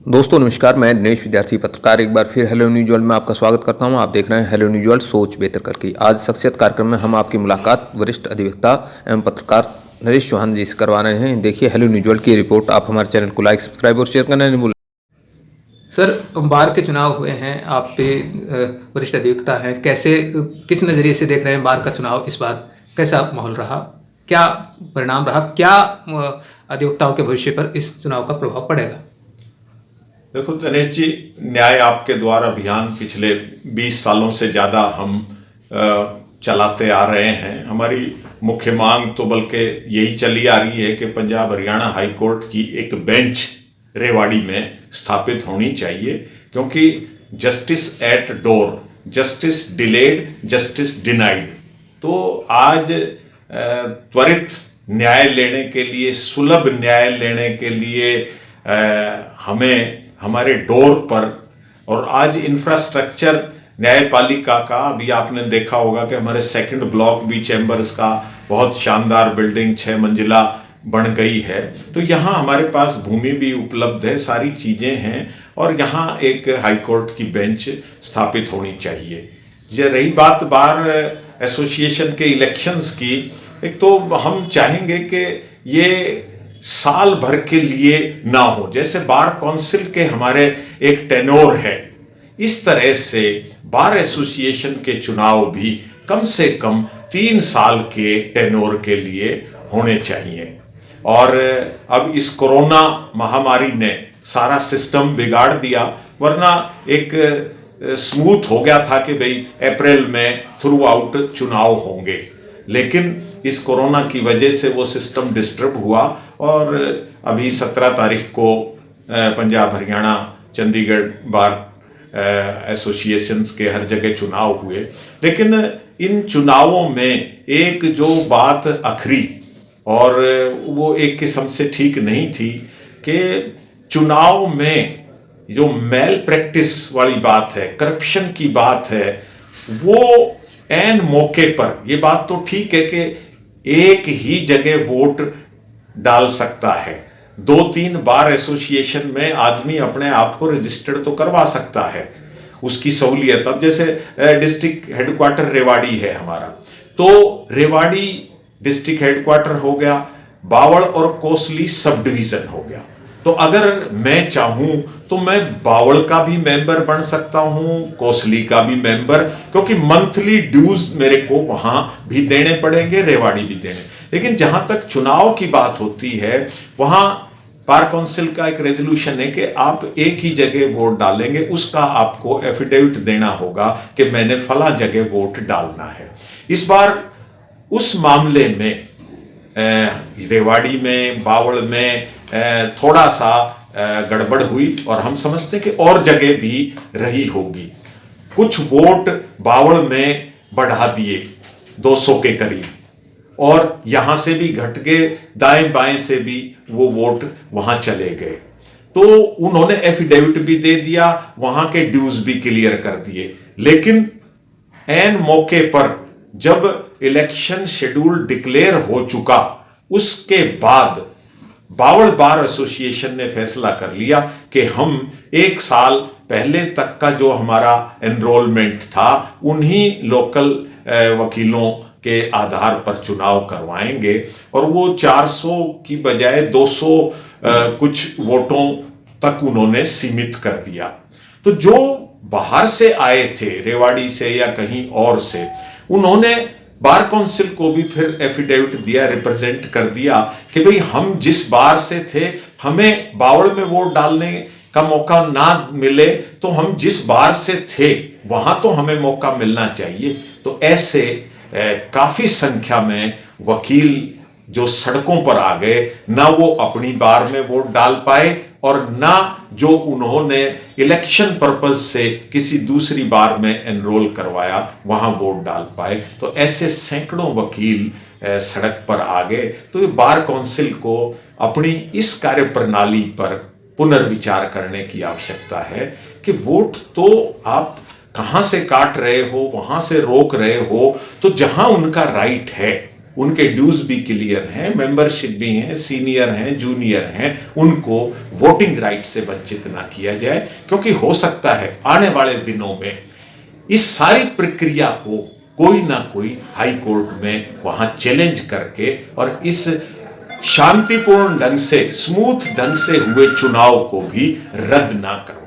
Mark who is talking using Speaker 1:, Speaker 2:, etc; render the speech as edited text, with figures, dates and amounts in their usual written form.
Speaker 1: दोस्तों नमस्कार, मैं दिनेश विद्यार्थी पत्रकार एक बार फिर हेलो न्यूज़ वर्ल्ड में आपका स्वागत करता हूं। आप देख रहे हैं हेलो न्यूज़ वर्ल्ड सोच बेहतर कल की। आज शख्सियत कार्यक्रम में हम आपकी मुलाकात वरिष्ठ अधिवक्ता एवं पत्रकार नरेश चौहान जी से करवा रहे हैं। देखिए हेलो न्यूज़ वर्ल्ड की रिपोर्ट। आप हमारे चैनल को लाइक, सब्सक्राइब और शेयर करना नहीं भूलें। सर, बार के चुनाव हुए हैं, आप पे वरिष्ठ अधिवक्ता हैं, कैसे किस नज़रिए से देख रहे हैं बार का चुनाव इस बार? कैसा माहौल रहा, क्या परिणाम रहा, क्या अधिवक्ताओं के भविष्य पर इस चुनाव का प्रभाव पड़ेगा?
Speaker 2: देखो दिनेश जी, न्याय आपके द्वार अभियान पिछले 20 सालों से ज़्यादा हम चलाते आ रहे हैं। हमारी मुख्य मांग तो बल्कि यही चली आ रही है कि पंजाब हरियाणा हाई कोर्ट की एक बेंच रेवाड़ी में स्थापित होनी चाहिए, क्योंकि justice eight door, justice delayed, justice denied. तो आज त्वरित न्याय लेने के लिए, सुलभ न्याय लेने के लिए हमें हमारे डोर पर, और आज इंफ्रास्ट्रक्चर न्यायपालिका का अभी आपने देखा होगा कि हमारे सेकंड ब्लॉक भी चैम्बर्स का बहुत शानदार बिल्डिंग 6 मंजिला बन गई है। तो यहाँ हमारे पास भूमि भी उपलब्ध है, सारी चीज़ें हैं, और यहाँ एक हाई कोर्ट की बेंच स्थापित होनी चाहिए। ये रही बात बार एसोसिएशन के इलेक्शंस की, एक तो हम चाहेंगे कि ये साल भर के लिए ना हो, जैसे बार काउंसिल के हमारे एक टेनोर है, इस तरह से बार एसोसिएशन के चुनाव भी कम से कम 3 साल के टेनोर के लिए होने चाहिए। और अब इस कोरोना महामारी ने सारा सिस्टम बिगाड़ दिया, वरना एक स्मूथ हो गया था कि भाई अप्रैल में थ्रू आउट चुनाव होंगे, लेकिन इस कोरोना की वजह से वो सिस्टम डिस्टर्ब हुआ और अभी 17 तारीख को पंजाब हरियाणा चंडीगढ़ बार एसोसिएशंस के हर जगह चुनाव हुए। लेकिन इन चुनावों में एक जो बात अखरी, और वो एक किस्म से ठीक नहीं थी, कि चुनाव में जो मेल प्रैक्टिस वाली बात है, करप्शन की बात है, वो एन मौके पर, ये बात तो ठीक है कि एक ही जगह वोट डाल सकता है, 2-3 बार एसोसिएशन में आदमी अपने आप को रजिस्टर्ड तो करवा सकता है, उसकी सहूलियत। अब जैसे डिस्ट्रिक्ट हेडक्वार्टर रेवाड़ी है हमारा, तो रेवाड़ी डिस्ट्रिक्ट हेडक्वार्टर हो गया, बावल और कोसली सब डिवीजन हो गया। तो अगर मैं चाहूं तो मैं बावल का भी मेंबर बन सकता हूं, कोसली का भी मेंबर, क्योंकि मंथली ड्यूज मेरे को वहां भी देने पड़ेंगे, रेवाड़ी भी देने। लेकिन जहां तक चुनाव की बात होती है, वहां बार काउंसिल का एक रेजोल्यूशन है कि आप एक ही जगह वोट डालेंगे, उसका आपको एफिडेविट देना होगा कि मैंने फला जगह वोट डालना है। इस बार उस मामले में रेवाड़ी में, बावल में थोड़ा सा गड़बड़ हुई, और हम समझते हैं कि और जगह भी रही होगी। कुछ वोट बावल में बढ़ा दिए 200 के करीब, और यहां से भी घट गए, दाएं बाएं से भी वो वोट वहां चले गए। तो उन्होंने एफिडेविट भी दे दिया, वहां के ड्यूज भी क्लियर कर दिए। लेकिन एन मौके पर जब इलेक्शन शेड्यूल डिक्लेयर हो चुका, उसके बाद बावल बार एसोसिएशन ने फैसला कर लिया कि हम 1 साल पहले तक का जो हमारा एनरोलमेंट था, उन्हीं लोकल वकीलों के आधार पर चुनाव करवाएंगे, और वो 400 की बजाय 200 कुछ वोटों तक उन्होंने सीमित कर दिया। तो जो बाहर से आए थे, रेवाड़ी से या कहीं और से, उन्होंने बार काउंसिल को भी फिर एफिडेविट दिया, रिप्रेजेंट कर दिया कि भाई हम जिस बार से थे, हमें बावल में वोट डालने का मौका ना मिले, तो हम जिस बार से थे वहां तो हमें मौका मिलना चाहिए। तो ऐसे काफी संख्या में वकील जो सड़कों पर आ गए, ना वो अपनी बार में वोट डाल पाए, और ना जो उन्होंने इलेक्शन पर्पस से किसी दूसरी बार में एनरोल करवाया वहां वोट डाल पाए। तो ऐसे सैकड़ों वकील सड़क पर आ गए। तो ये बार काउंसिल को अपनी इस कार्य प्रणाली पर पुनर्विचार करने की आवश्यकता है कि वोट तो आप कहां से काट रहे हो, वहां से रोक रहे हो, तो जहां उनका राइट है उनके ड्यूज भी क्लियर हैं, मेंबरशिप भी हैं, सीनियर हैं, जूनियर हैं, उनको वोटिंग राइट से वंचित ना किया जाए, क्योंकि हो सकता है आने वाले दिनों में इस सारी प्रक्रिया को कोई ना कोई हाई कोर्ट में वहां चैलेंज करके और इस शांतिपूर्ण ढंग से, स्मूथ ढंग से हुए चुनाव को भी रद्द ना कर